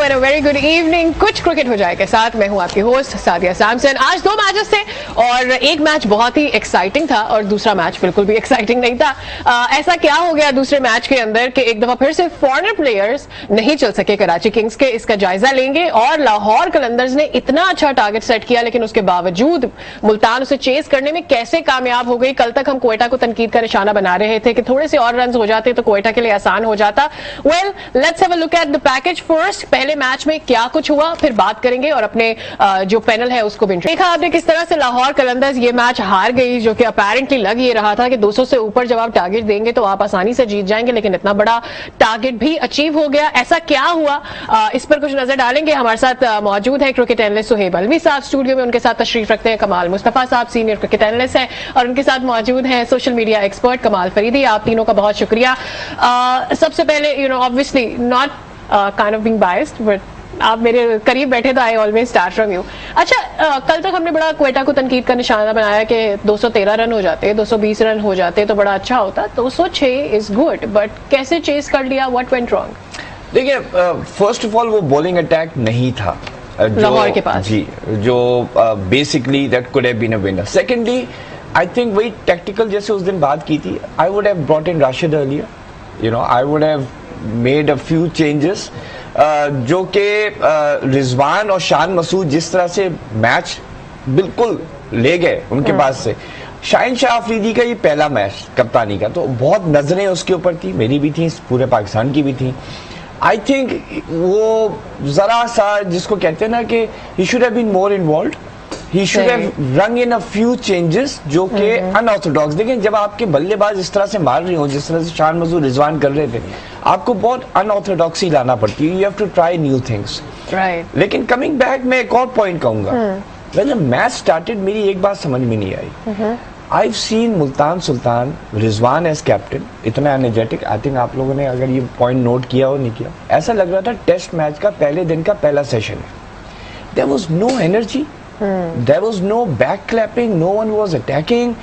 And a very good evening. कुछ cricket हो जाए के साथ मैं हूं आपकी होस्ट सादिया सैमसन। आज दो मैचेस थे और एक मैच बहुत ही एक्साइटिंग था और दूसरा मैच बिल्कुल भी एक्साइटिंग नहीं था। ऐसा क्या हो गया दूसरे मैच के अंदर कि एक दफा फिर से फॉरेनर प्लेयर्स नहीं चल सके कराची किंग्स के, इसका जायजा लेंगे। और लाहौर कलंदर्स ने इतना अच्छा टारगेट सेट किया लेकिन उसके बावजूद मुल्तान उसे चेस करने में कैसे कामयाब हो गई। कल तक हम क्वेटा को तनकीद का निशाना बना रहे थे कि थोड़े से और रन हो जाते तो क्वेटा के लिए आसान हो जाता। Well, let's have a look at the package first. पहले मैच में क्या कुछ हुआ फिर बात करेंगे और अपने जो पैनल है उसको भी देखा आपने किस तरह से लाहौर कलंदर्स ये मैच हार गई, जो कि अपेरेंटली लग ये रहा था कि 200 से ऊपर जब आप टारगेट देंगे तो आप आसानी से जीत जाएंगे, लेकिन इतना बड़ा टारगेट भी अचीव हो गया। ऐसा क्या हुआ इस पर कुछ नजर डालेंगे। हमारे साथ मौजूद है क्रिकेट एनालिस्ट सुहेब अलवी साहब स्टूडियो में, उनके साथ तशरीफ रखते हैं कमाल मुस्तफा साहब सीनियर क्रिकेट एनालिस्ट हैं, और उनके साथ मौजूद हैं सोशल मीडिया एक्सपर्ट कमाल फरीदी। आप तीनों का बहुत शुक्रिया। सबसे पहले obviously not kind of being biased but आप मेरे करीब बैठे तो I always start from you. अच्छा, कल तक हमने बड़ा क्वेटा को तनकीद का निशाना बनाया कि 213 रन हो जाते, 220 रन हो जाते तो बड़ा अच्छा होता। 206 इज गुड, बट कैसे चेस कर लिया? What went wrong? देखिए, फर्स्ट ऑफ ऑल वो बॉलिंग अटैक नहीं था लाहौर के पास जी, जो basically that could have been a winner. Secondly I think वही टैक्टिकल जैसे उस दिन बात की थी, I would have brought in Rashid earlier, I would have made a few changes, जो कि रिजवान और शान मसूद जिस तरह से मैच बिल्कुल ले गए उनके पास से। शाहीन शाह अफरीदी का ये पहला मैच कप्तानी का, तो बहुत नजरें उसके ऊपर थी, मेरी भी थी, पूरे पाकिस्तान की भी थी। आई थिंक वो जरा सा जिसको कहते हैं ना कि he should have been more involved, he should have rung in a few changes जो कि अनऑर्थोडॉक्स। देखिए, जब आपके बल्लेबाज इस तरह से मार रही हो जिस तरह से शान मसूद रिजवान कर रहे थे, आपको बहुत अनऑर्थोडॉक्सी लाना पड़ती है, you have to try new things, right. लेकिन कमिंग बैक मैं एक और पॉइंट कहूंगा, जब मैच स्टार्टेड मेरी एक बात समझ में नहीं आई। I've seen Multan Sultan Rizwan as captain इतना एनर्जेटिक। आई थिंक आप लोगों ने अगर ये पॉइंट नोट किया हो नहीं किया, ऐसा लग रहा था टेस्ट मैच का पहले दिन का पहला सेशन है। There was no energy, there was no back clapping, no one was attacking।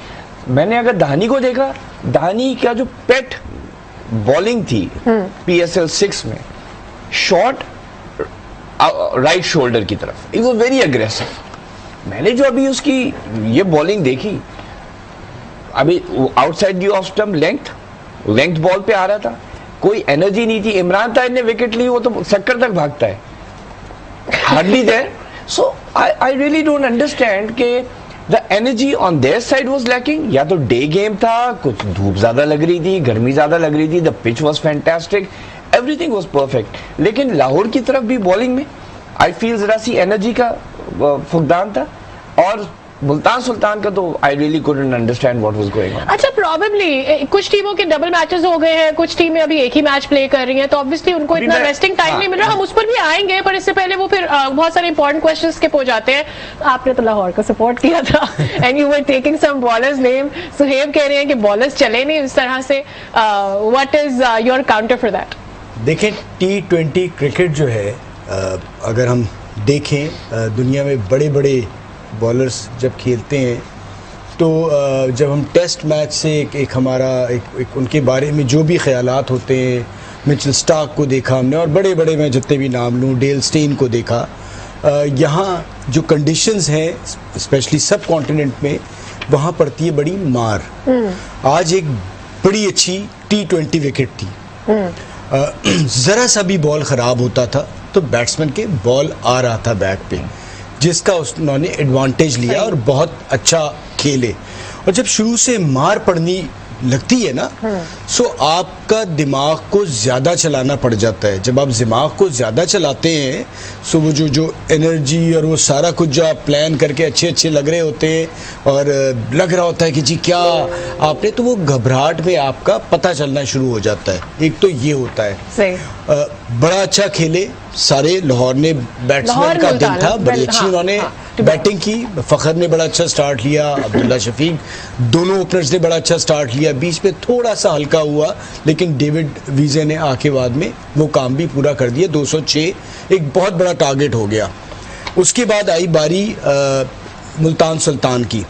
मैंने अगर दानी को देखा, दानी का जो पेट बॉलिंग थी PSL 6 में, शॉट राइट शोल्डर की तरफ, इट वाज वेरी अग्रेसिव। मैंने जो अभी उसकी ये बॉलिंग देखी, अभी outside the off stump length ball पे आ रहा था, कोई एनर्जी नहीं थी। इमरान ताहिर ने विकेट ली, वो तो शक्कर तक भागता है, hardly there. So I really don't understand कि the energy on their side was lacking. या तो डे गेम था, कुछ धूप ज्यादा लग रही थी, गर्मी ज्यादा लग रही थी, the pitch was fantastic, everything was perfect. लेकिन लाहौर की तरफ भी बॉलिंग में आई फील जरा सी एनर्जी का फुकदान था, और मुल्तान सुल्तान का तो I really couldn't understand what was going on. अच्छा, प्रोबेबली कुछ टीमों के डबल मैचेस हो गए हैं, कुछ टीमें अभी एक ही मैच प्ले कर रही हैं, तो ऑब्वियसली उनको इतना रेस्टिंग टाइम नहीं मिल रहा। हम उस पर भी आएंगे, पर इससे पहले वो फिर बहुत सारे इंपॉर्टेंट क्वेश्चंस स्किप हो जाते हैं। आपने तो लाहौर को सपोर्ट किया था and you were taking some bowlers name. Suhaib कह रहे हैं कि बॉलर्स चले नहीं इस तरह से। What is your counter for that? देखें, T20 क्रिकेट जो है, अगर हम देखें दुनिया में बड़े बड़े बॉलर्स जब खेलते हैं, तो जब हम टेस्ट मैच से एक हमारा एक उनके बारे में जो भी ख्यालात होते हैं, मिचेल स्टार्क को देखा हमने, और बड़े बड़े मैं जितने भी नाम लूँ, डेल स्टेन को देखा। यहाँ जो कंडीशंस हैं स्पेशली सब कॉन्टिनेंट में, वहाँ पड़ती है बड़ी मार। आज एक बड़ी अच्छी T20 विकेट थी, ज़रा सा भी बॉल ख़राब होता था तो बैट्समैन के बॉल आ रहा था बैक पे, जिसका उन्होंने एडवांटेज लिया और बहुत अच्छा खेले। और जब शुरू से मार पड़नी लगती है ना, सो आपका दिमाग को ज़्यादा चलाना पड़ जाता है। जब आप दिमाग को ज़्यादा चलाते हैं, सो वो जो एनर्जी और वो सारा कुछ जो आप प्लान करके अच्छे लग रहे होते हैं, और लग रहा होता है कि जी क्या आपने, तो वो घबराहट में आपका पता चलना शुरू हो जाता है। एक तो ये होता है। सही। बड़ा अच्छा खेले सारे, लाहौर ने बैट्समैन का दिन था, बड़ी अच्छी उन्होंने बैटिंग की। फ़खर ने बड़ा अच्छा स्टार्ट लिया, अब्दुल्ला शफीक, दोनों ओपनर्स ने बड़ा अच्छा स्टार्ट लिया। बीच में थोड़ा सा हल्का हुआ, लेकिन डेविड वीजे ने आके बाद में वो काम भी पूरा कर दिया। 206 एक बहुत बड़ा टारगेट हो गया। उसके बाद आई बारी मुल्तान सुल्तान की।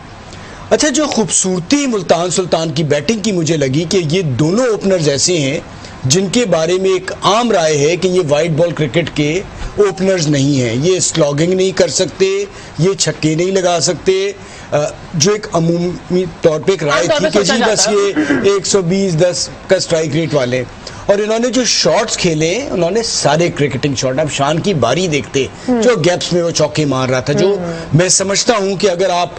अच्छा, जो खूबसूरती मुल्तान सुल्तान की बैटिंग की मुझे लगी कि ये दोनों ओपनर्स ऐसे हैं जिनके बारे में एक आम राय है कि ये वाइट बॉल क्रिकेट के ओपनर्स नहीं हैं, ये स्लॉगिंग नहीं कर सकते, ये छक्के नहीं लगा सकते, जो एक अमूमी तौर पे एक राय थी कि जी बस ये 120-10 का स्ट्राइक रेट वाले। और इन्होंने जो शॉट्स खेले उन्होंने सारे क्रिकेटिंग शॉट, अब शान की बारी देखते जो गैप्स में वो चौके मार रहा था, जो मैं समझता हूं कि अगर आप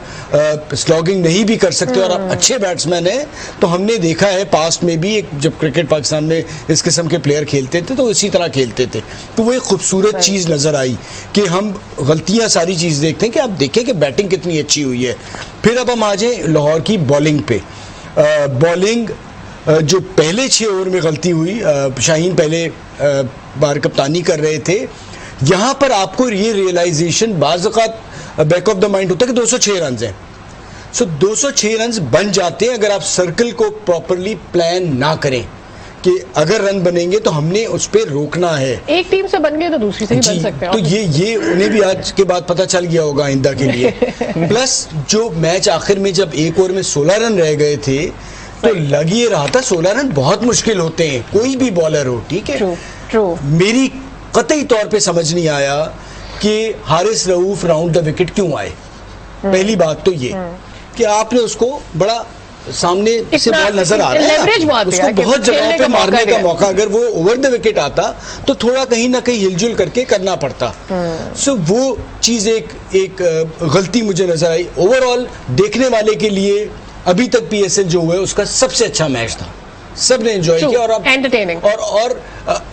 स्लॉगिंग नहीं भी कर सकते और आप अच्छे बैट्समैन हैं, तो हमने देखा है पास्ट में भी जब क्रिकेट पाकिस्तान में इस किस्म के प्लेयर खेलते थे तो इसी तरह खेलते थे। तो वो एक खूबसूरत चीज़ नज़र आई कि हम गलतियां सारी चीज़ देखते हैं कि आप देखें कि बैटिंग कितनी अच्छी हुई है। फिर अब हम आ जाए लाहौर की बॉलिंग पे। बॉलिंग जो पहले 6 ओवर में गलती हुई, शाहीन पहले बार कप्तानी कर रहे थे, यहाँ पर आपको ये रियलाइजेशन बाज़ औक़ात बैक ऑफ द माइंड होता है कि 206 रन हैं। सो 206 रन बन जाते हैं अगर आप सर्कल को प्रॉपरली प्लान ना करें कि अगर रन बनेंगे तो हमने उस पर रोकना है। एक टीम से बन गए तो दूसरी से भी बन सकते हैं। तो ये उन्हें भी आज के बाद पता चल गया होगा आइंदा के लिए। प्लस जो मैच आखिर में जब 1 ओवर में 16 रन रह गए थे तो लग ये रहा था 16 रन बहुत मुश्किल होते हैं, कोई भी बॉलर हो, ठीक है। ट्रू। मेरी कतई तौर पे समझ नहीं आया कि Haris Rauf round the wicket क्यों आए। पहली बात तो ये कि आपने उसको बड़ा सामने से बॉल नजर आ रहा है, उसको बहुत जगहों पे मारने का मौका, अगर वो ओवर द विकेट आता तो थोड़ा कहीं ना कहीं हिलजुल करके करना पड़ता। सो वो चीज एक गलती मुझे नजर आई। ओवरऑल देखने वाले के लिए अभी तक पीएसएल जो हुआ है उसका सबसे अच्छा मैच था, सब ने एंजॉय किया। और अब एंटरटेनिंग और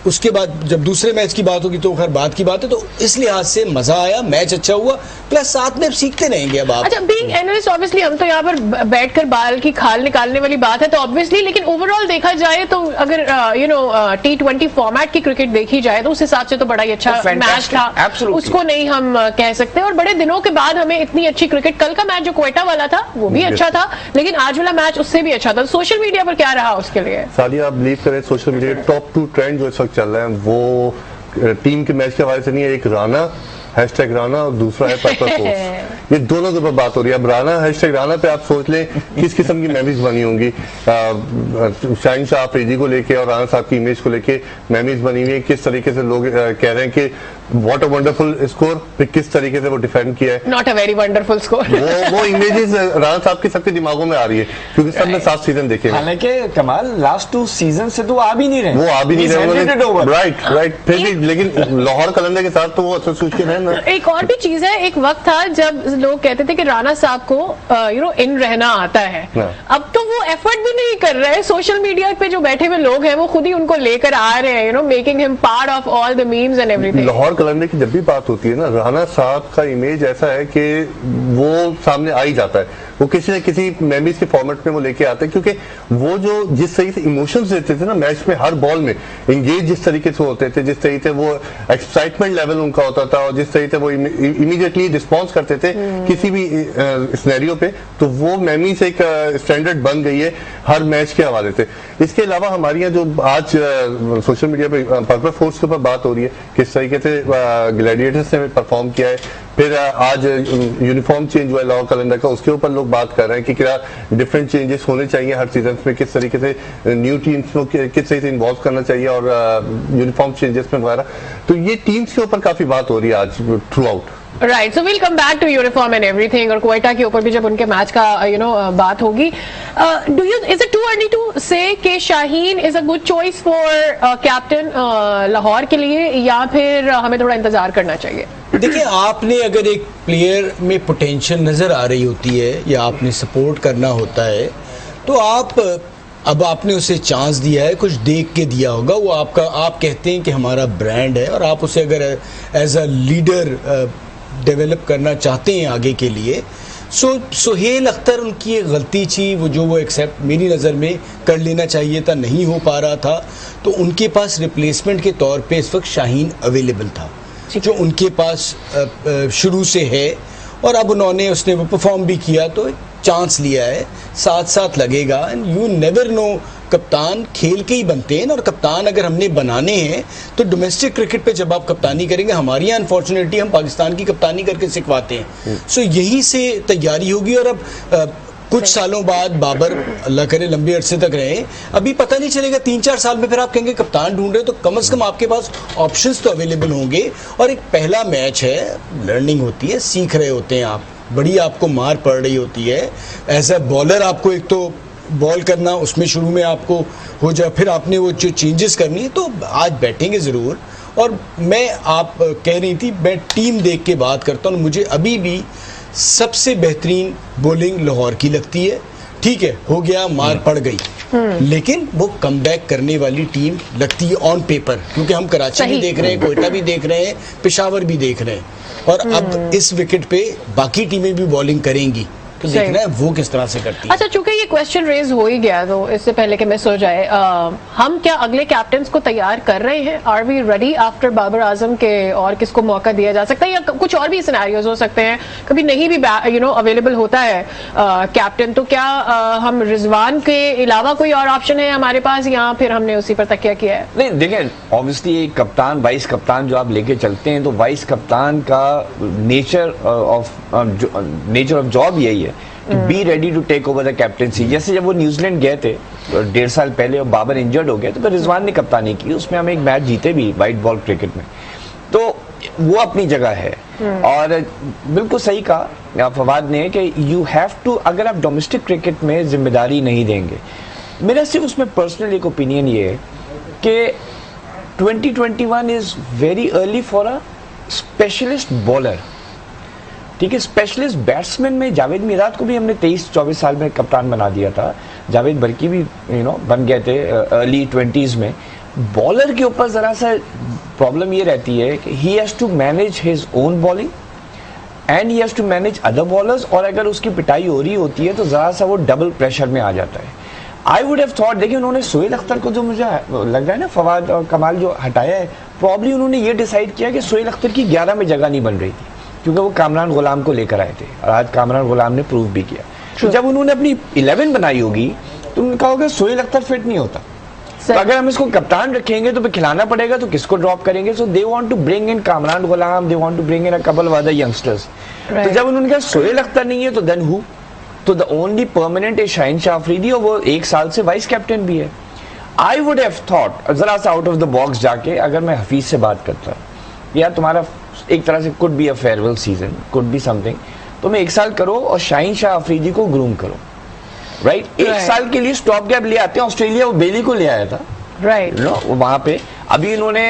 उसके बाद जब दूसरे मैच की बात होगी तो खैर बात की बात है, तो इस लिहाज से मजा आया, मैच अच्छा हुआ, प्लस साथ में अब सीखते रहेंगे। अब आप अच्छा, बीइंग एनालिस्ट ऑब्वियसली हम तो यहाँ पर बैठकर बाल की खाल निकालने वाली बात है तो ऑब्वियसली, लेकिन ओवरऑल देखा जाए तो अगर T20 फॉर्मेट की क्रिकेट देखी जाए तो उस हिसाब से तो बड़ा ही अच्छा मैच था, उसको नहीं हम कह सकते। और बड़े दिनों के बाद हमें इतनी अच्छी क्रिकेट, कल का मैच जो क्वेटा वाला था वो भी अच्छा था, लेकिन आज वाला मैच उससे भी अच्छा था। सोशल मीडिया पर क्या रहा उसके लिए? सादिया, आप बिलीव करें सोशल मीडिया टॉप 2 ट्रेंड जो इस वक्त चल रहा है वो टीम के मैच के हवाले से नहीं है। एक राना #राना और दूसरा है पर्पल फोर्स। ये दोनों के ऊपर बात हो रही है। अब राना #राना पे आप सोच लें किस किस्म की मेमोरीज बनी होंगी, शाहीन शाह अफरीदी को लेके और राना साहब की इमेज को लेके मेमोरीज बनी हुई है। किस तरीके से लोग कह रहे हैं कि व्हाट अ वंडरफुल स्कोर, फिर किस तरीके से वो डिफेंड किया है। Not a very wonderful score. वो इमेजेस राना साहब के सबके दिमागों में आ रही है क्योंकि सबने 7 सीजन देखे हैं। हालांकि कमाल लास्ट 2 सीजन से तो आ भी नहीं रहे, वो आ भी नहीं रहे। राइट। फिर भी लेकिन लाहौर कलंदर के साथ तो वो एसोसिएशन है ना। एक और भी चीज है, एक वक्त था जब लोग कहते थे कि राना साहब को इन रहना आता है, अब तो वो एफर्ट भी नहीं कर रहे हैं। सोशल मीडिया पे जो बैठे हुए लोग हैं वो खुद ही उनको लेकर आ रहे हैं, making him part of all the memes and everything. Lahore Qalandar की जब भी बात होती है ना, राना साहब का इमेज ऐसा है कि वो सामने आ ही जाता है। वो किसी न किसी मेमोरीज के फॉर्मेट में वो लेके आते हैं क्योंकि वो जो जिस तरीके से इमोशंस देते थे ना मैच में, हर बॉल में एंगेज जिस तरीके से होते थे, जिस तरीके से वो एक्साइटमेंट लेवल उनका होता था और जिस तरीके से वो इमीडिएटली रिस्पॉन्स करते थे किसी भी सिनेरियो पे, तो वो मेमोरी से एक स्टैंडर्ड बन गई है हर मैच के हवाले से। इसके अलावा हमारी यहाँ जो आज सोशल मीडिया पे पर्पल फोर्स के ऊपर बात हो रही है, किस तरीके से ग्लैडिएटर्स ने परफॉर्म किया है, फिर आज यूनिफॉर्म चेंज हुआ है लाहौर कलंदर का, उसके ऊपर लोग बात कर रहे हैं कि क्या डिफरेंट चेंजेस होने चाहिए हर सीजन में, किस तरीके से न्यू टीम्स को किस तरीके से इन्वॉल्व करना चाहिए और यूनिफॉर्म चेंजेस में वगैरह। तो ये टीम्स के ऊपर काफी बात हो रही है आज throughout. Right, so will come back to uniform and everything, और क्वेटा के ऊपर भी जब उनके मैच का बात होगी। Is it too early to say कि Shaheen is a good choice for captain Lahore के लिए, या फिर हमें थोड़ा इंतजार करना चाहिए? देखिए, आपने अगर एक प्लेयर में पोटेंशियल नज़र आ रही होती है या आपने सपोर्ट करना होता है तो अब आपने उसे चांस दिया है, कुछ देख के दिया होगा, वो आप कहते हैं कि हमारा ब्रांड है और आप उसे अगर एज अ लीडर डेवलप करना चाहते हैं आगे के लिए, सोहेल अख्तर उनकी एक गलती थी, वो एक्सेप्ट मेरी नज़र में कर लेना चाहिए था, नहीं हो पा रहा था, तो उनके पास रिप्लेसमेंट के तौर पे इस वक्त शाहीन अवेलेबल था जो उनके पास शुरू से है, और अब उसने वो परफॉर्म भी किया तो एक चांस लिया है, साथ साथ लगेगा। एंड यू नेवर नो, कप्तान खेल के ही बनते हैं, और कप्तान अगर हमने बनाने हैं तो डोमेस्टिक क्रिकेट पे जब आप कप्तानी करेंगे, हमारी यहाँ अनफॉर्चुनेटली हम पाकिस्तान की कप्तानी करके सिखवाते हैं, सो यहीं से तैयारी होगी। और अब कुछ सालों बाद बाबर अल्लाह करे लंबे अरसे तक रहे, अभी पता नहीं चलेगा 3-4 साल में फिर आप कहेंगे कप्तान ढूंढ रहे हो, तो कम से कम आपके पास ऑप्शंस तो अवेलेबल होंगे। और एक पहला मैच है, लर्निंग होती है, सीख रहे होते हैं आप, बड़ी आपको मार पड़ रही होती है एज ए बॉलर। आपको एक तो बॉल करना, उसमें शुरू में आपको हो जाए, फिर आपने वो जो चेंजेस करनी है, तो आज बैठेंगे ज़रूर। और मैं, आप कह रही थी, मैं टीम देख के बात करता हूँ, मुझे अभी भी सबसे बेहतरीन बॉलिंग लाहौर की लगती है। ठीक है, हो गया, मार पड़ गई, लेकिन वो कमबैक करने वाली टीम लगती है ऑन पेपर, क्योंकि हम कराची भी देख रहे हैं, कोयटा भी देख रहे हैं, पेशावर भी देख रहे हैं, और अब इस विकेट पे बाकी टीमें भी बॉलिंग करेंगी, तो देखना है वो किस तरह से करती है। अच्छा, चूंकि ये क्वेश्चन रेज हो ही गया, तो इससे पहले कि मिस हो जाए, हम क्या अगले कैप्टन को तैयार कर रहे हैं? Are we ready after Babar Azam के? और किसको मौका दिया जा सकता है, या कुछ और भी सिनेरियोज हो सकते हैं, कभी नहीं भी अवेलेबल होता है कैप्टन, तो क्या हम रिजवान के अलावा कोई और ऑप्शन है हमारे पास, या फिर हमने उसी पर तकिया किया है? नहीं, देखिए, ऑब्वियसली कप्तान, वाइस कप्तान जो आप लेके चलते हैं, तो वाइस कप्तान का नेचर ऑफ जॉब यही है, be ready to take over the captaincy. जैसे जब वो न्यूजीलैंड गए थे 1.5 साल पहले और बाबर इंजर्ड हो गए, तो रिजवान ने कप्तानी की, उसमें हम एक मैच जीते भी वाइट बॉल क्रिकेट में, तो वो अपनी जगह है। और बिल्कुल सही कहा फवाद ने कि यू हैव टू, अगर आप डोमेस्टिक क्रिकेट में जिम्मेदारी नहीं देंगे, मेरा सिर्फ उसमें पर्सनल एक ओपिनियन ये है कि 2021 is very early for a specialist bowler. ठीक है, स्पेशलिस्ट बैट्समैन में जावेद मिराज को भी हमने 23-24 साल में कप्तान बना दिया था, जावेद बर्की भी बन गए थे अर्ली 20s में। बॉलर के ऊपर जरा सा प्रॉब्लम ये रहती है कि he has to manage his own bowling and he has to manage other bowlers, और अगर उसकी पिटाई हो रही होती है तो जरा सा वो डबल प्रेशर में आ जाता है। आई वुड हैव थॉट, देखिए उन्होंने सोहेल अख्तर को, जो मुझे लग रहा है ना फवाद और कमाल जो हटाया है, प्रॉब्ली उन्होंने ये डिसाइड किया कि सोहेल अख्तर की 11 में जगह नहीं बन रही थी, क्योंकि वो कामरान गुलाम को लेकर आए थे, और आज कामरान गुलाम ने प्रूव भी किया। तो जब उन्होंने अपनी 11 बनाई होगी, तो उन्होंने कहा होगा सोहेल अख्तर फिट नहीं होता, तो अगर हम इसको कप्तान रखेंगे तो खिलाना पड़ेगा, तो किसको ड्रॉप करेंगे? So they want to bring in Kamran Ghulam, they want to bring in a couple of other youngsters. तो जब उन्होंने कहा सोहेल अख्तर नहीं है, तो देन हु? तो the only permanent is Shaheen Shah Afridi, और वो 1 साल से वाइस कैप्टन भी है। आई वुड हैव थॉट, जरा सा आउट ऑफ द बॉक्स जाके, अगर मैं हफीज से बात करता, यार तुम्हारा एक तरह से could be a farewell season, could be something, तुम 1 साल करो और शाहीन शाह अफरीदी को ग्रूम करो, राइट? 1 साल के लिए स्टॉप गैप ले आते हैं। ऑस्ट्रेलिया वो बेली को ले आया था, राइट, वहां पे। अभी इन्होंने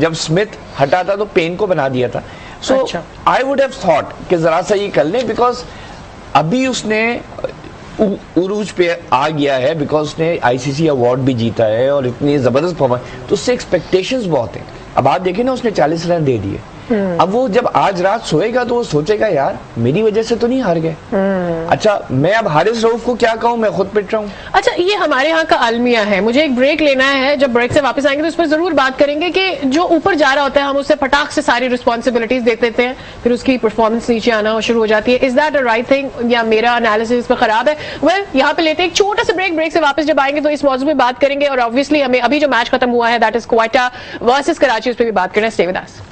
जब स्मिथ हटा था तो पेन को बना दिया था। सो आई वुड हैव थॉट कि जरा सा ये कर लें, बिकॉज अभी उसने उरूज पे आ गया है, बिकॉज उसने आईसीसी अवार्ड भी जीता है और इतनी जबरदस्त परफॉर्मेंस, तो उससे एक्सपेक्टेशंस बहुत हैं। अब आप देखिए ना, उसने 40 रन दे दिए। अब वो जब आज रात सोएगा तो वो सोचेगा, यार मेरी वजह से तो नहीं हार गए। अच्छा, मैं अब हारिस रऊफ को क्या कहूँ, मैं खुद पिट रहा हूँ। अच्छा, ये हमारे यहाँ का अलमिया है। मुझे एक ब्रेक लेना है, जब ब्रेक से वापस आएंगे तो इस पर जरूर बात करेंगे कि जो ऊपर जा रहा होता है, हम उससे फटाक से सारी रिस्पॉन्सिबिलिटीज दे देते हैं, फिर उसकी परफॉर्मेंस नीचे आना शुरू हो जाती है। Is that a right thing, या मेरा एनालिसिस इस पर खराब है? वेल, यहाँ पे लेते हैं एक छोटा सा ब्रेक। ब्रेक से वापस जब आएंगे तो इस मौजूद में बात करेंगे, और ऑब्वियसली हमें अभी जो मैच खत्म हुआ है, that is Quetta versus Karachi, उस पर भी बात करना है। Stay with us.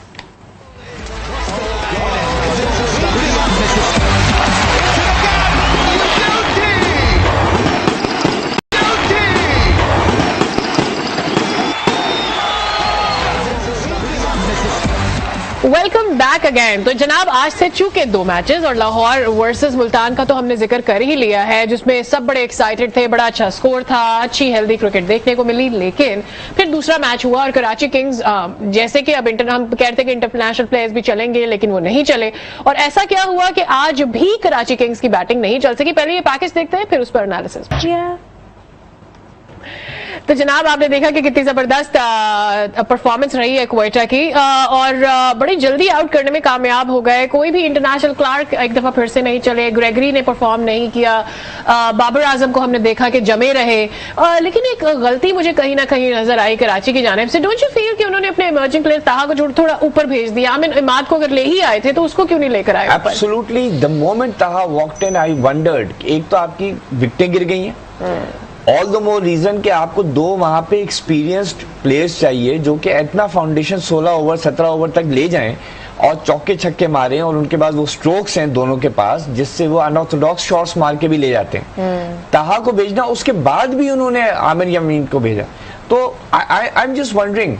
Welcome back again. तो जनाब, आज से चूके 2 मैचेस, और लाहौर वर्सेस मुल्तान का तो हमने जिक्र कर ही लिया है, जिसमें सब बड़े एक्साइटेड थे, बड़ा अच्छा स्कोर था, अच्छी हेल्दी क्रिकेट देखने को मिली। लेकिन फिर दूसरा मैच हुआ और कराची किंग्स, जैसे कि अब हम कहते कि इंटरनेशनल प्लेयर्स भी चलेंगे, लेकिन वो नहीं चले। और ऐसा क्या हुआ कि आज भी कराची किंग्स की बैटिंग नहीं चल सकी। पहले ये पैकेज देखते हैं, फिर उस पर एनालिसिस। तो जनाब, आपने देखा कि कितनी जबरदस्त परफॉर्मेंस रही है क्वेटा की, और बड़ी जल्दी आउट करने में कामयाब हो गए। कोई भी इंटरनेशनल क्लार्क एक दफा फिर से नहीं चले, ग्रेगरी ने परफॉर्म नहीं किया, बाबर आजम को हमने देखा कि जमे रहे। लेकिन एक गलती मुझे कहीं ना कहीं नजर आई कराची की जानिब से। डोंट यू फील कि उन्होंने अपने इमर्जिंग प्लेयर ताहा को थोड़ा ऊपर भेज दिया? आई मीन, इमाद को अगर ले ही आए थे तो उसको क्यों नहीं लेकर आए? एब्सोल्युटली, द मोमेंट ताहा वॉकड इन, आई वंडर्ड, एक तो आपकी विकेटें गिर गई हैं, ऑल द मोर रीजन कि आपको 2 वहां पे एक्सपीरियंस्ड प्लेयर्स चाहिए जो कि इतना फाउंडेशन 16 ओवर 17 ओवर तक ले जाएं, और चौके छक्के मारे और उनके बाद वो स्ट्रोक्स हैं दोनों के पास जिससे वो अनऑर्थोडॉक्स शॉट्स मार के भी ले जाते हैं। ताहा को भेजना, उसके बाद भी उन्होंने आमिर यामीन को भेजा। तो आई एम जस्ट वंडरिंग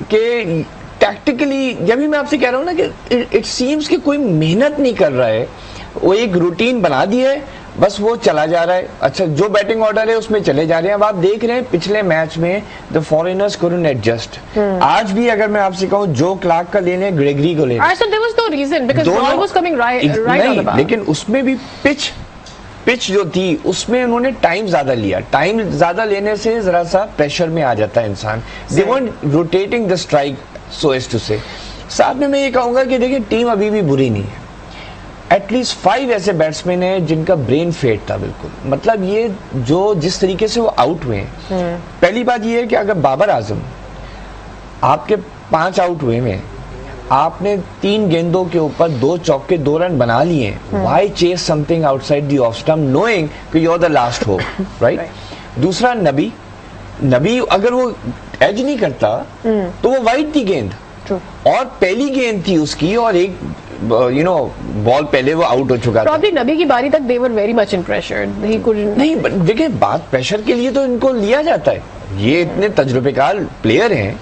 कि टैक्टिकली, जब भी मैं आपसे कह रहा हूँ ना कि इट सीम्स कि कोई मेहनत नहीं कर रहा है, वो एक रूटीन बना दिया है, बस वो चला जा रहा है। अच्छा, जो बैटिंग ऑर्डर है उसमें चले जा रहे हैं। अब आप देख रहे हैं पिछले मैच में द फॉरेनर्स couldn't adjust। आज भी अगर मैं आपसे कहूँ जो क्लार्क का लेने, ग्रेगरी को लेने, there was no reason because ball was coming right on the bar। लेकिन उसमें भी पिच जो थी उसमें उन्होंने टाइम ज्यादा लिया। टाइम ज्यादा लेने से जरा सा प्रेशर में आ जाता है इंसान। दे weren't rotating the strike so as to say। साथ में मैं ये कहूंगा कि देखिए टीम अभी भी बुरी नहीं है। एटलीस्ट 5 ऐसे बैट्समैन हैं जिनका ब्रेन फेड था बिल्कुल। मतलब ये जो जिस तरीके से वो आउट हुए हैं, पहली बात ये है कि अगर बाबर आजम आपके 5 आउट हुए में आपने 3 गेंदों के ऊपर 2 चौके 2 रन बना लिए, why chase something outside the off stump knowing कि you are the last hope, right. दूसरा नबी अगर वो एज नहीं करता तो वो वाइड थी गेंद, और पहली गेंद थी उसकी, और एक बॉल पहले वो आउट हो चुका था। Probably नबी की बारी तक they were very much in pressure. He couldn't। नहीं, देखिए बात प्रेशर के लिए तो इनको लिया जाता है, ये इतने तजुर्बेकार प्लेयर हैं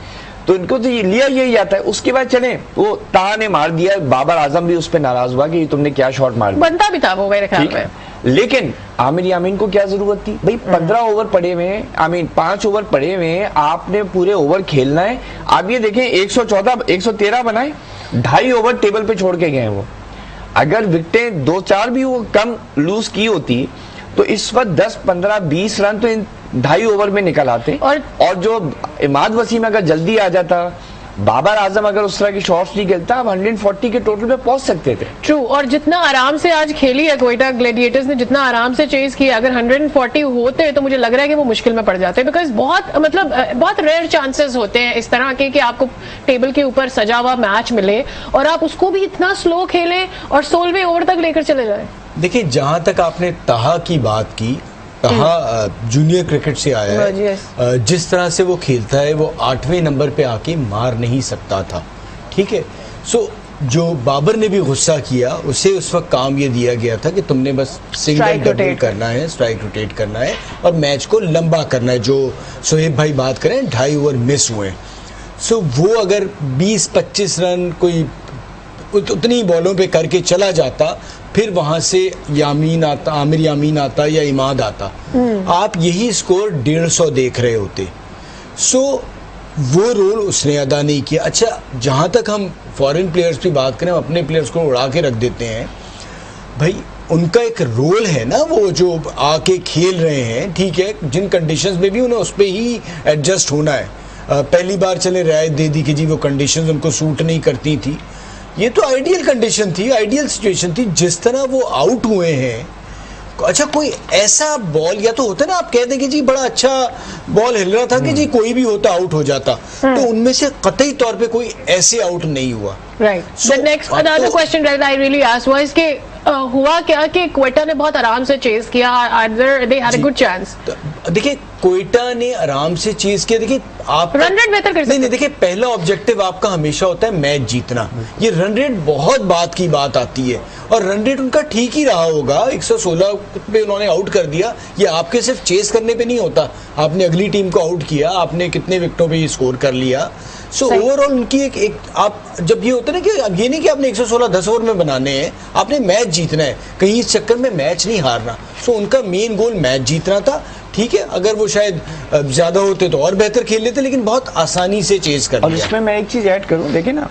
तो इनको तो लिया यही जाता है। उसके बाद चले वो ताहा ने मार दिया, बाबर आजम भी उस पर नाराज हुआ कि तुमने क्या शॉट मार दिया, बनता भी था वो मेरे ख्याल में। लेकिन आमिर यामीन को क्या जरूरत थी भाई? 15 ओवर पड़े हुए हैं, 5 ओवर पड़े हुए हैं, आपने पूरे ओवर खेलना है। आप ये देखें 113 बनाए, 2.5 ओवर टेबल पे छोड़ के गए वो। अगर विकेटें 2-4 भी वो कम लूज की होती तो इस वक्त 10, 15, 20 रन तो इन 2.5 ओवर में निकल आते। और जो इमाद वसीम अगर जल्दी आ जाता, बाबर आजम अगर उस तरह की शॉट्स नहीं खेलता, आप 140 के टोटल पे पहुंच सकते थे। ट्रू। और जितना आराम से आज खेली है क्वेटा ग्लैडिएटर्स ने, जितना आराम से चेज किया, अगर 140 होते तो मुझे लग रहा है कि वो मुश्किल में पड़ जाते, बिकॉज बहुत रेयर चांसेस होते हैं इस तरह के कि आपको टेबल के ऊपर सजा हुआ मैच मिले और आप उसको भी इतना स्लो खेलें और 16वें ओवर तक लेकर चले जाए। देखिए, जहां तक आपने ताहा की बात की, ताहा जूनियर क्रिकेट से आया है, जिस तरह से वो खेलता है वो 8वें नंबर पे आके मार नहीं सकता था, ठीक है। सो जो बाबर ने भी गुस्सा किया, उसे उस वक्त काम ये दिया गया था कि तुमने बस सिंगल डबल करना है, स्ट्राइक रोटेट करना है और मैच को लंबा करना है। जो सोहेब भाई बात करें 2.5 ओवर मिस हुए, सो वो अगर 20-25 रन कोई उतनी बॉलों पे करके चला जाता, फिर वहां से यामीन आता, आमिर यामीन आता या इमाद आता, आप यही स्कोर 150 देख रहे होते। सो वो रोल उसने अदा नहीं किया। अच्छा, जहां तक हम फॉरेन प्लेयर्स की बात करें, अपने प्लेयर्स को उड़ा के रख देते हैं भाई, उनका एक रोल है ना, वो जो आके खेल रहे हैं, ठीक है, जिन कंडीशंस में भी उन्हें उस पर ही एडजस्ट होना है। पहली बार चले रियायत दे दी कि जी वो कंडीशंस उनको सूट नहीं करती थी, ये तो आइडियल कंडीशन थी, आइडियल सिचुएशन थी। जिस तरह वो आउट हुए हैं, अच्छा कोई ऐसा बॉल या तो होता ना, आप कहते कि जी बड़ा अच्छा बॉल हिल रहा था कि जी कोई भी होता आउट हो जाता, तो उनमें से कतई तौर पे कोई ऐसे आउट नहीं हुआ। Right. The next another question that I really asked was कि हुआ क्या कि क्वेटा ने बहुत आराम से चेस किया, they had a good chance. देखिए, क्वेटा ने आराम से चेस किया। देखिए, आप रन रेट बेहतर कर सकते। नहीं, देखिए, पहला ऑब्जेक्टिव आपका हमेशा होता है मैच जीतना। ये रन रेट बहुत बात की बात आती है, और रन रेट उनका ठीक ही रहा होगा। 116 पे उन्होंने आउट कर दिया। ये आपके सिर्फ चेस करने पे नहीं होता, आपने अगली टीम को आउट किया, आपने कितने विकेटों पे ये स्कोर कर लिया। सो ओवरऑल उनकी एक आप जब ये होता है ना कि अब ये नहीं कि आपने 116 10 ओवर में बनाने हैं, आपने मैच जीतना है, कहीं इस चक्कर में मैच नहीं हारना। सो उनका मेन गोल मैच जीतना था, ठीक है। अगर वो शायद ज्यादा होते तो और बेहतर खेल लेते, लेकिन बहुत आसानी से चेज कर लिया। और इसमें मैं एक चीज ऐड करूं, देखिए ना,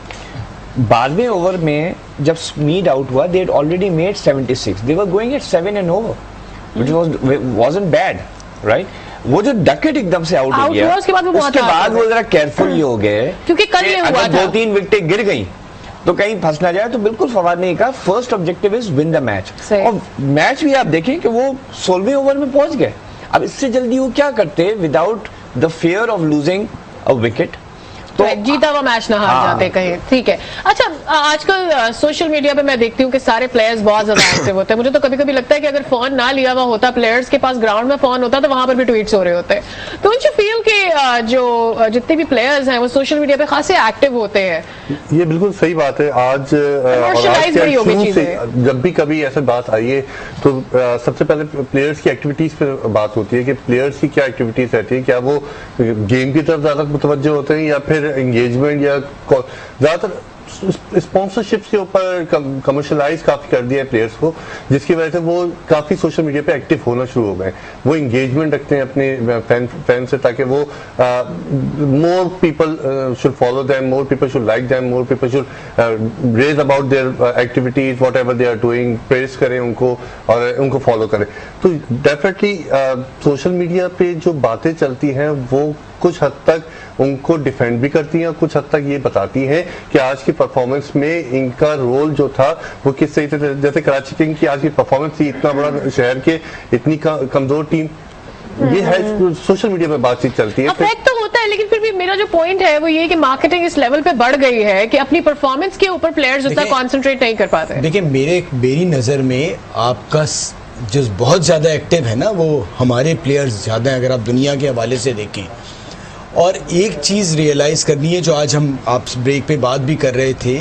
12वें ओवर में जब स्मीड आउट हुआ, they had already made 76, they were going at 7 and over, which wasn't bad, right. वो जो डकेट एकदम से आउट हो गया, उसके बाद वो जरा केयरफुल ही हो गए, क्योंकि कल ये हुआ था, 2-3 विकेटें गिर गई तो कहीं फंस ना जाए। तो बिल्कुल फवाद ने कहा first objective is win the match, और मैच भी आप देखें कि वो 16वें ओवर में पहुंच गए। अब इससे जल्दी वो क्या करते without the fear of losing a wicket, तो जीता हुआ मैच ना हार जाते कहीं, ठीक है। अच्छा, आजकल सोशल मीडिया पे मैं देखती हूँ कि सारे प्लेयर्स बहुत ज्यादा एक्टिव होते हैं। मुझे तो कभी कभी लगता है कि अगर फोन ना लिया हुआ होता, प्लेयर्स के पास ग्राउंड में फोन होता, तो वहां पर भी ट्वीट्स हो रहे होते। डोंट यू फील कि जो जितने भी प्लेयर्स हैं वो सोशल मीडिया पे खासे एक्टिव होते हैं। ये बिल्कुल सही बात है। आज Commercialize भी होगी शुरू से चीजें। जब भी कभी ऐसे बात आई है तो सबसे पहले प्लेयर्स की एक्टिविटीज पे बात होती है कि प्लेयर्स की क्या एक्टिविटीज रहती है, क्या वो गेम की तरफ ज्यादा मुतवज्जो होते हैं या फिर एंगेजमेंट या ज्यादातर स्पॉन्सरशिप्स के ऊपर कमर्शलाइज काफी कर दिया है प्लेयर्स को, जिसकी वजह से वो काफी सोशल मीडिया पे एक्टिव होना शुरू हो गए। वो एंगेजमेंट रखते हैं अपने फैन से ताकि वो more people should follow them, more people should like them, more people should raise about their activities whatever they are doing, praise करें उनको और उनको फॉलो करें। तो डेफिनेटली सोशल मीडिया पे जो बातें चलती हैं वो कुछ हद तक उनको डिफेंड भी करती हैं और कुछ हद तक ये बताती हैं कि आज की परफॉर्मेंस में इनका रोल जो था वो किस सही से, जैसे कराची किंग की आज की परफॉर्मेंस थी, इतना बड़ा शहर के इतनी कमजोर टीम, ये है सोशल मीडिया पे बातचीत चलती है। अफेक्ट तो होता है, लेकिन फिर भी मेरा जो पॉइंट है वो ये कि मार्केटिंग इस लेवल पे बढ़ गई है कि अपनी परफॉर्मेंस के ऊपर प्लेयर्स उतना कॉन्सेंट्रेट नहीं कर पाते। देखिए मेरी नज़र में आपका जो बहुत ज़्यादा एक्टिव है ना वो हमारे प्लेयर्स ज़्यादा हैं, अगर आप दुनिया के हवाले से देखें। और एक चीज़ रियलाइज़ करनी है जो आज हम आप ब्रेक पे बात भी कर रहे थे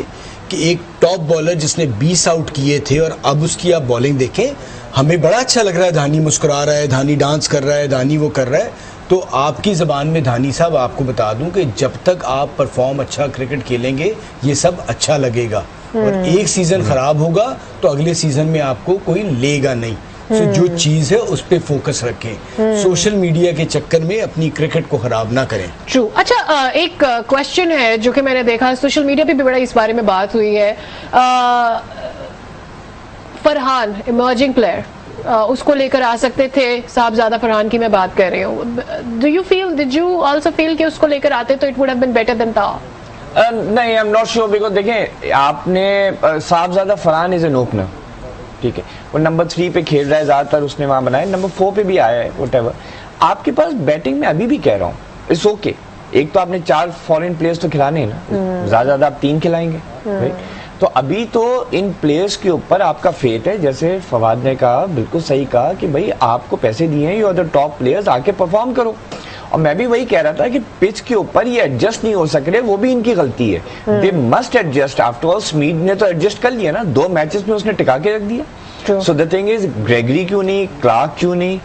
कि एक टॉप बॉलर जिसने 20 आउट किए थे और अब उसकी आप बॉलिंग देखें, हमें बड़ा अच्छा लग रहा है, धानी मुस्कुरा रहा है, धानी डांस कर रहा है, धानी वो कर रहा है। तो आपकी ज़बान में धानी साहब आपको बता दूं कि जब तक आप परफॉर्म अच्छा क्रिकेट खेलेंगे ये सब अच्छा लगेगा, और एक सीज़न ख़राब होगा तो अगले सीज़न में आपको कोई लेगा नहीं। तो जो चीज़ है उस पर फोकस रखें, सोशल मीडिया के चक्कर में अपनी क्रिकेट को खराब ना करें। ट्रू। अच्छा, एक क्वेश्चन है जो कि मैंने देखा सोशल मीडिया पे भी बड़ा इस बारे में बात हुई है। फरहान इमर्जिंग प्लेयर, उसको लेकर आ सकते थे साहबजादा फरहान की मैं बात कर रही हूँ। डिड यू आल्सो फील कि उसको लेकर आते तो it would have been better than ता? नहीं, I am not sure, because देखें आपने Sahibzada Farhan is an opener, ठीक है, वो नंबर 3 पे खेल रहा है ज्यादातर, उसने वहां बनाया, नंबर 4 पे भी आया है, व्हाटएवर। आपके पास बैटिंग में अभी भी कह रहा हूँ इट्स ओके। एक तो आपने 4 फॉरेन प्लेयर्स तो खिलाने हैं ना, ज्यादा आप 3 खिलाएंगे, राइट? तो अभी तो इन प्लेयर्स के ऊपर आपका फेट है, जैसे फवाद ने कहा, बिल्कुल सही कहा कि भाई आपको पैसे दिए हैं, you are the top players, आके परफॉर्म करो। और मैं भी वही कह रहा था कि पिच के ऊपर ये एडजस्ट नहीं हो सक रहे, वो भी इनकी गलती है। They must adjust. After all Smith ने तो एडजस्ट कर लिया ना, 2 मैचेस में उसने टिका के रख दिया। So the thing is Gregory क्यों नहीं, क्लार्क क्यों नहीं?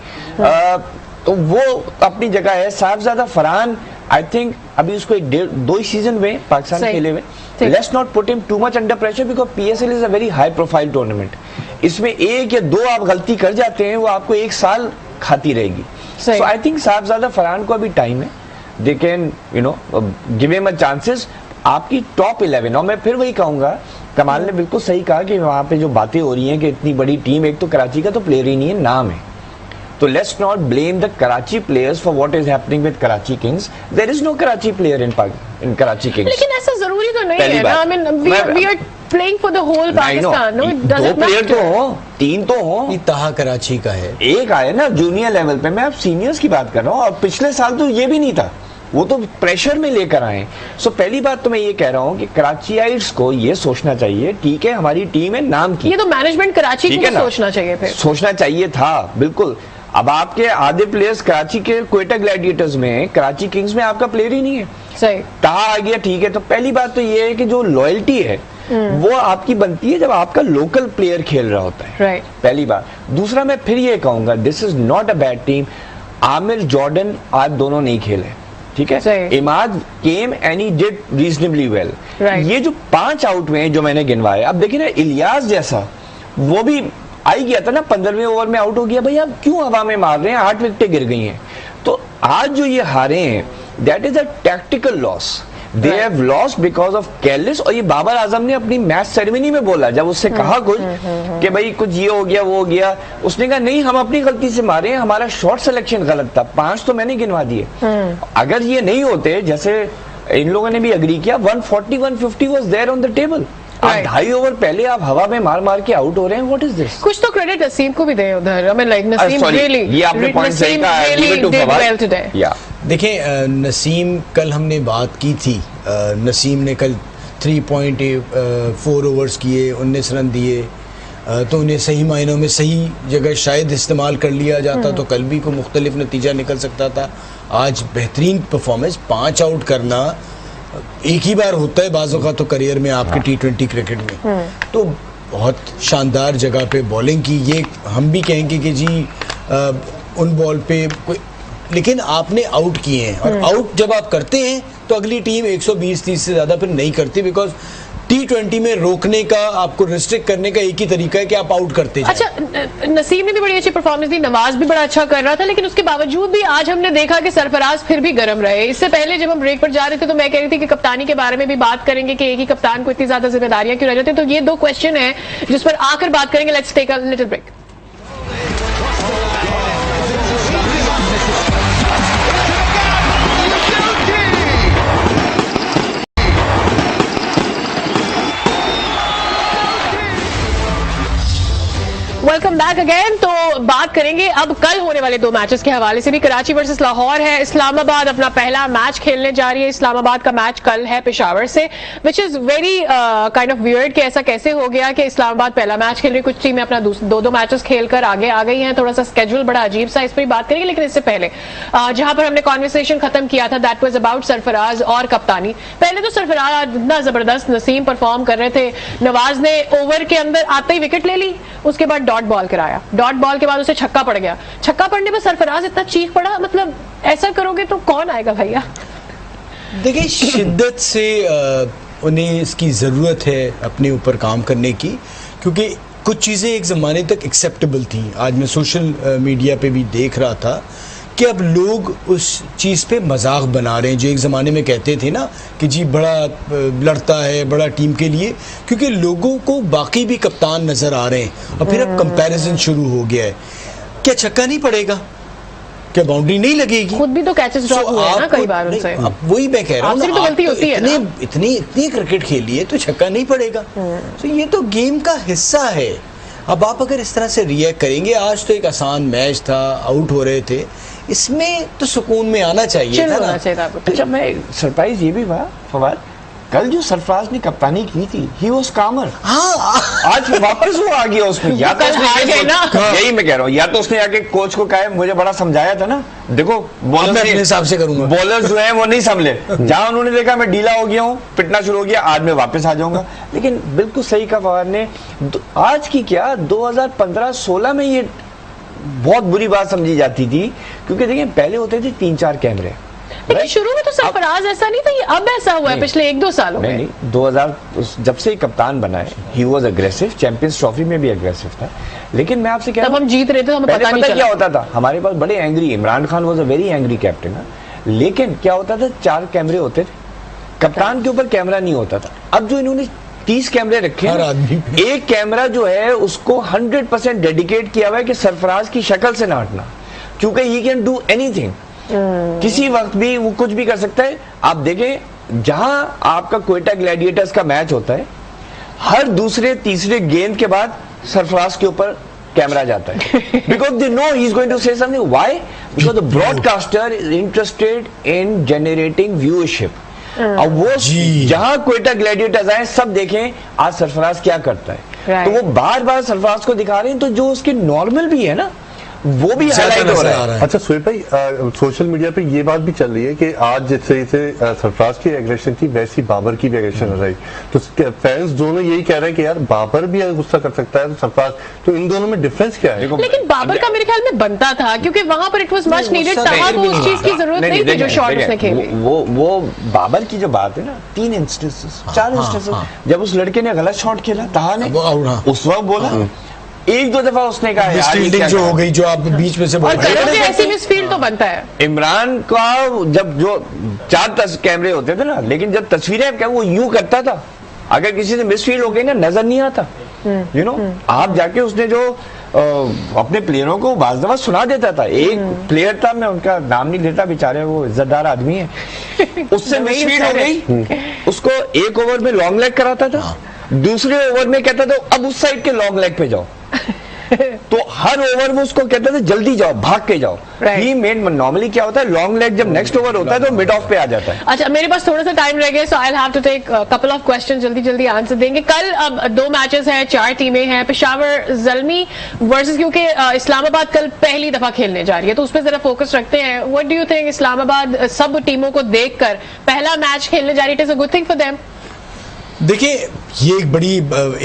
तो वो अपनी जगह है। साहबजादा फरहान आई थिंक अभी उसको 2 सीजन में पाकिस्तान खेले हुए, let's not put him too much under pressure because PSL is a very high profile tournament. इसमें 1 या 2 आप गलती कर जाते हैं, वो आपको 1 साल खाती रहेगी। सो आई थिंक साहबजादा फरहान को अभी टाइम है, they can give him a chances. आपकी टॉप 11, और मैं फिर वही कहूंगा, कमाल ने बिल्कुल सही कहा कि वहां पे जो बातें हो रही हैं कि इतनी बड़ी टीम, एक तो कराची का तो प्लेयर ही नहीं है, नाम है। तो let's not blame the Karachi players for what is happening with Karachi Kings. There is no Karachi player in Karachi Kings. लेकिन ऐसा जरूरी तो नहीं है ना, I mean we are playing for the whole Pakistan. No, it doesn't 2 player तो हो, 3 तो हो। ताहा कराची का है, एक आया ना जूनियर लेवल पे, मैं अब सीनियर्स की बात कर रहा हूँ, और पिछले साल तो ये भी नहीं था, वो तो प्रेशर में लेकर आए। सो पहली बात तो मैं ये कह रहा हूँ कि कराचीइट्स को ये सोचना चाहिए, ठीक है हमारी टीम है नाम की, ये तो मैनेजमेंट कराची को सोचना चाहिए, फिर सोचना चाहिए था, बिल्कुल। अब आपके आधे प्लेयर्स कराची के क्वेटा ग्लैडिएटर्स में, कराची किंग्स में आपका प्लेयर ही नहीं है, सही ताहा आ गया, ठीक है। तो पहली बात तो ये है कि जो लॉयल्टी है वो आपकी बनती है जब आपका लोकल प्लेयर खेल रहा होता है, राइट। पहली बात। दूसरा मैं फिर ये कहूंगा, this is not a bad team. Aamir Jordan आज दोनों नहीं खेले, ठीक है। Imad came and he did reasonably well. ये जो 5 आउट में जो मैंने गिनवाए, अब देखिए ना, इलियास जैसा वो भी आई गया था ना, 15वें ओवर में आउट हो गया। भाई आप क्यों हवा में मार रहे हैं, 8 विकेटें गिर गई हैं। तो आज जो ये हारे हैं, that is a tactical loss, they have lost because of careless. और ये बाबर आजम ने अपनी मैच सेरेमनी में बोला, जब उससे कहा कुछ कि भाई कुछ ये हो गया वो हो गया, उसने कहा नहीं हम अपनी गलती से मारे हैं, हमारा शॉट सिलेक्शन गलत था। 5 तो मैंने गिनवा दिए। अगर ये नहीं होते, जैसे इन लोगों ने भी अग्री किया, 140 150 was there on the table. आप 2.5 ओवर पहले आप हवा में मार मार के आउट हो रहे हैं, व्हाट इज दिस? कुछ तो क्रेडिट नसीम को भी दें उधर, I mean like Naseem really, ये आपने पॉइंट सही कहा, रियली डिड वेल टुडे। या देखें नसीम, कल हमने बात की थी, नसीम ने कल 3.4 ओवर्स किए, 19 रन दिए। तो उन्हें सही मायनों में सही जगह शायद इस्तेमाल कर लिया जाता तो कल भी कोई मुख्तलिफ नतीजा निकल सकता था। आज बेहतरीन परफॉर्मेंस, 5 आउट करना एक ही बार होता है बाज़ औक़ात तो करियर में आपके T20 क्रिकेट में, तो बहुत शानदार जगह पे बॉलिंग की। ये हम भी कहेंगे कि जी उन बॉल पे कोई, लेकिन आपने आउट किए हैं और आउट जब आप करते हैं तो अगली टीम 120-30 से ज़्यादा फिर नहीं करती, बिकॉज T20 में रोकने का, आपको रिस्ट्रिक्ट करने का एक ही तरीका है कि आप आउट करते जाएं। अच्छा, नसीम ने भी बड़ी अच्छी परफॉर्मेंस दी, नवाज भी बड़ा अच्छा कर रहा था, लेकिन उसके बावजूद भी आज हमने देखा कि सरफराज फिर भी गर्म रहे। इससे पहले जब हम ब्रेक पर जा रहे थे तो मैं कह रही थी कि कप्तानी के बारे में भी बात करेंगे कि एक ही कप्तान को इतनी ज्यादा जिम्मेदारियां क्यों रह जाती हैं। तो ये 2 क्वेश्चन है जिस पर आकर बात करेंगे। Let's take a little break. Welcome back again. तो बात करेंगे अब कल होने वाले 2 मैचेस के हवाले से भी। कराची वर्सेस लाहौर है, इस्लामाबाद अपना पहला मैच खेलने जा रही है। इस्लामाबाद का मैच कल है पेशावर से, which is very kind of weird कि ऐसा कैसे हो गया कि इस्लामाबाद पहला मैच खेल रही है। कुछ टीमें अपना 2 मैचेस खेलकर आगे आ गई हैं, थोड़ा सा स्केड्यूल बड़ा अजीब सा, इस पर बात करेंगे। लेकिन इससे पहले जहां पर हमने कॉन्वर्सेशन खत्म किया था, दैट वाज अबाउट सरफराज और कप्तानी। पहले तो सरफराज इतना जबरदस्त नसीम परफॉर्म कर रहे थे, नवाज ने ओवर के अंदर आते ही विकेट ले ली, उसके बाद डॉट बॉल कराया, डॉट बॉल के बाद उसे छक्का पड़ गया। छक्का पड़ने पर सरफराज इतना चीख पड़ा, मतलब ऐसा करोगे तो कौन आएगा भैया। देखिए, शिद्दत से उन्हें इसकी ज़रूरत है अपने ऊपर काम करने की, क्योंकि कुछ चीज़ें एक ज़माने तक एक्सेप्टेबल थी। आज मैं सोशल मीडिया पे भी देख रहा था कि अब लोग उस चीज़ पे मजाक बना रहे हैं जो एक ज़माने में कहते थे ना कि जी बड़ा लड़ता है, बड़ा टीम के लिए, क्योंकि लोगों को बाकी भी कप्तान नज़र आ रहे हैं और फिर अब कंपैरिजन शुरू हो गया है। क्या छक्का नहीं पड़ेगा, क्या बाउंड्री नहीं लगेगी? खुद भी तो कैचेस ड्रॉप हुए हैं ना कई बार उनसे। अब वही मैं कह रहा हूँ, आपसे भी तो गलती होती है ना। इतनी क्रिकेट खेली है तो छक्का नहीं पड़ेगा। तो ये तो गेम का हिस्सा है। अब आप अगर इस तरह से रिएक्ट करेंगे, आज तो एक आसान मैच था, आउट हो रहे थे, इसमें तो सुकून में आना चाहिए था ना। अच्छा, मैं सरप्राइज ये भी हुआ फवाद, कल जो सरफराज ने कप्तानी की थी, ही वाज कामर। हाँ, आज वापस वो आ गया उसमें। या तो यही मैं कह रहा हूँ, या तो उसने आके कोच को कहा, मुझे बड़ा समझाया था ना, देखो बॉलर अपने हिसाब से करूंगा, बॉलर जो है वो नहीं संभले। जहां उन्होंने देखा मैं ढीला हो गया हूँ, पिटना शुरू हो गया, आज मैं वापस आ जाऊंगा। लेकिन बिल्कुल सही कहा फवाद ने, आज की क्या 2015-16 में ये बहुत बुरी बात समझी जाती थी, क्योंकि देखिए पहले होते थे 3-4 कैमरे। शुरू में तो सरफराज ऐसा नहीं था, ये अब ऐसा हुआ है पिछले 1-2 सालों में। नहीं, 2000 जब से कप्तान बना है, he was aggressive, champions trophy में भी अग्रेसिव था। लेकिन मैं आपसे कह रहा हूं, तब हम जीत रहे थे, हमें पता नहीं चला क्या होता था। हमारे पास बड़े angry, Imran Khan was a very angry captain, लेकिन क्या होता था, 4 कैमरे होते थे, कप्तान के ऊपर कैमरा नहीं होता था। अब जो इन्होंने 30 कैमरे रखे हैं, एक कैमरा जो है उसको 100% डेडिकेट किया हुआ है कि सरफराज की शक्ल से ना हटना, क्योंकि ही कैन डू एनीथिंग, किसी वक्त भी वो कुछ भी कर सकता है। आप देखें, जहां आपका क्वेटा ग्लैडिएटर्स का मैच होता है, हर दूसरे तीसरे गेंद के बाद सरफराज के ऊपर कैमरा जाता है, because they know he is going to say something. Why? Because the broadcaster is interested in generating viewership. अब वो जहां क्वेटा ग्लैडिएटर्स आए, सब देखें आज सरफराज क्या करता है। तो वो बार बार सरफराज को दिखा रहे हैं, तो जो उसके नॉर्मल भी है ना, वो भी हाईलाइट हो रहा है। अच्छा सुहेब भाई, सोशल मीडिया पे ये बात भी चल रही है कि आज जिस तरह से सरफराज की एग्रेशन थी, वैसी बाबर की भी एग्रेशन रही। तो फैंस दोनों यही कह रहे हैं कि यार बाबर भी अगर गुस्सा कर सकता है तो सरफराज, तो इन दोनों में डिफरेंस क्या है? लेकिन बाबर का मेरे ख्याल में बनता था, क्योंकि वहां पर इट वाज मच नीडेड, तहां को उस चीज की जरूरत नहीं थी जो शॉट उसने खेली। वो बाबर की जो बात है ना, 3 इंस्टेंसेस 4 इंस्टेंसेस, जब उस लड़के ने गलत शॉट खेला, तहां ने उस वक्त बोला, 1-2 दफा उसने कहा यार जो हो गई, जो आप बीच में से बोल रहे हैं, ऐसी मिसफील्ड तो बनता है। इमरान का जब जो 4 कैमरे होते थे ना, लेकिन जब तस्वीरें क्या वो यूं करता था, अगर किसी से मिसफील्ड हो गई ना, नजर नहीं आता। यू नो, आप जाके उसने जो अपने प्लेयरों को बाज़ दफा सुना देता था। एक प्लेयर था, मैं उनका नाम नहीं लेता, बेचारे वो इज्जतदार आदमी है, उससे मिसफील्ड हो गई, उसको एक ओवर में लॉन्ग लेग कराता था, दूसरे ओवर में कहता था अब उस साइड के लॉन्ग लेग पे जाओ। तो हर ओवर में उसको कहते थे जल्दी जाओ, भाग के जाओ। Right. ही मेन नॉर्मली क्या होता है, लॉन्ग लेग जब नेक्स्ट ओवर होता है तो मिड ऑफ पे आ जाता है। अच्छा, मेरे पास थोड़ा सा टाइम रह गया, so I have to take couple of question, जल्दी जल्दी आंसर देंगे। कल अब 2 मैचेस हैं, 4 टीमें हैं, पेशावर ज़ल्मी वर्सेस, क्योंकि इस्लामाबाद कल पहली दफा खेलने जा रही है तो उस पर जरा फोकस रखते हैं। What do you think, Islamabad सब टीमों को देखकर पहला मैच खेलने जा रही है, it is a good thing for them? देखिए, ये एक बड़ी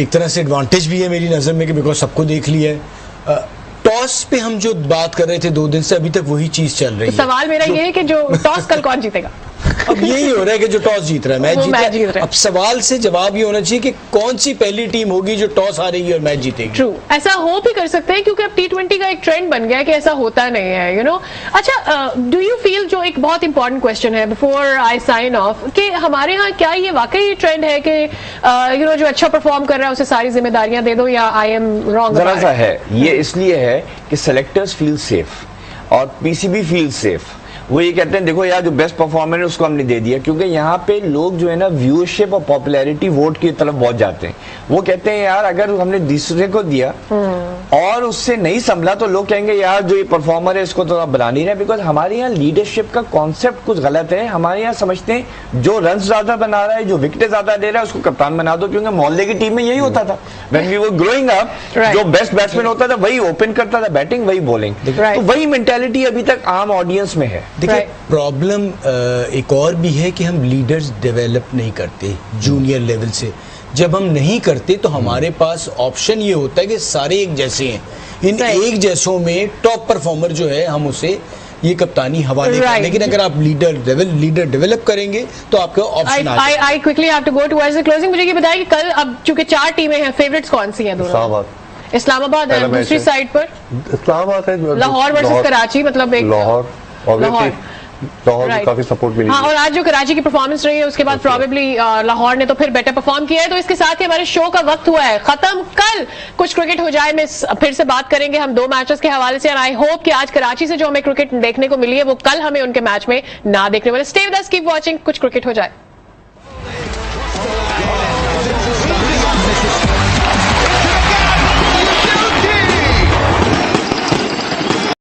एक तरह से एडवांटेज भी है मेरी नज़र में कि बिकॉज सबको देख लिया है। टॉस पे हम जो बात कर रहे थे 2 दिन से, अभी तक वही चीज चल रही है। सवाल मेरा ये है कि जो टॉस कल कौन जीतेगा? अब यही हो रहा है कि जो टॉस जीत रहा है मैच वो जीत मैच रहा जीत रहा है। है। अब सवाल से जवाब ये होना चाहिए कि कौन सी पहली टीम होगी जो टॉस हारेगी और मैच जीतेगी। ट्रू, ऐसा हो भी कर सकते हैं क्योंकि अब T20 का एक ट्रेंड बन गया है कि ऐसा होता नहीं है, यू नो। अच्छा, डू यू फील, जो एक बहुत इंपॉर्टेंट क्वेश्चन है बिफोर आई साइन ऑफ, कि हमारे यहाँ क्या ये वाकई ट्रेंड है कि यू नो जो अच्छा परफॉर्म कर रहा है उसे सारी जिम्मेदारियां दे दो, या आई एम रॉन्ग? जरा सा है, ये इसलिए है कि सेलेक्टर्स फील सेफ और पीसीबी फील सेफ। वो ये कहते हैं देखो यार जो बेस्ट परफॉर्मर है उसको हमने दे दिया, क्योंकि यहाँ पे लोग जो है ना व्यूअरशिप और पॉपुलैरिटी वोट की तरफ बहुत जाते हैं। वो कहते हैं यार अगर हमने दूसरे को दिया और उससे नहीं संभला तो लोग कहेंगे यार जो ये परफॉर्मर है इसको तो आप बना नहीं रहे। बिकॉज हमारे यहाँ लीडरशिप का कॉन्सेप्ट कुछ गलत है। हमारे यहाँ समझते हैं जो रन ज्यादा बना रहा है, जो विकेट ज्यादा दे रहा है उसको कप्तान बना दो, क्योंकि मोहल्ले की टीम में यही होता था when we were growing up. जो बेस्ट बैट्समैन होता था वही ओपन करता था बैटिंग, वही बॉलिंग। तो वही मेंटेलिटी अभी तक आम ऑडियंस में है। देखिए, प्रॉब्लम एक और भी है कि हम लीडर्स डेवलप नहीं करते जूनियर लेवल से। जब हम नहीं करते तो हमारे पास ऑप्शन ये होता है कि सारे एक जैसे हैं, इन एक जैसों में टॉप परफॉर्मर जो है हम उसे ये कप्तानी हवाले करें। लेकिन अगर आप लीडर डेवलप करेंगे तो आपके option I quickly have to go towards the closing. मुझे ये बताइए कि कल अब चूंकि 4 टीमें हैं, फेवरेट्स कौन सी हैं दोनों? इस्लामाबाद है दूसरी साइड पर, इस्लामाबाद है, लाहौर वर्सेस कराची, मतलब एक लाहौर काफी सपोर्ट मिली। हाँ, और आज जो कराची की परफॉर्मेंस रही है उसके बाद प्रॉबेबली लाहौर ने तो फिर बेटर परफॉर्म किया है। तो इसके साथ ही हमारे शो का वक्त हुआ है खत्म। कल कुछ क्रिकेट हो जाए में फिर से बात करेंगे हम 2 मैचेस के हवाले से। आई होप कि आज कराची से जो हमें क्रिकेट देखने को मिली है वो कल हमें उनके मैच में ना देखने वाले। Stay with us, keep watching कुछ क्रिकेट हो जाए।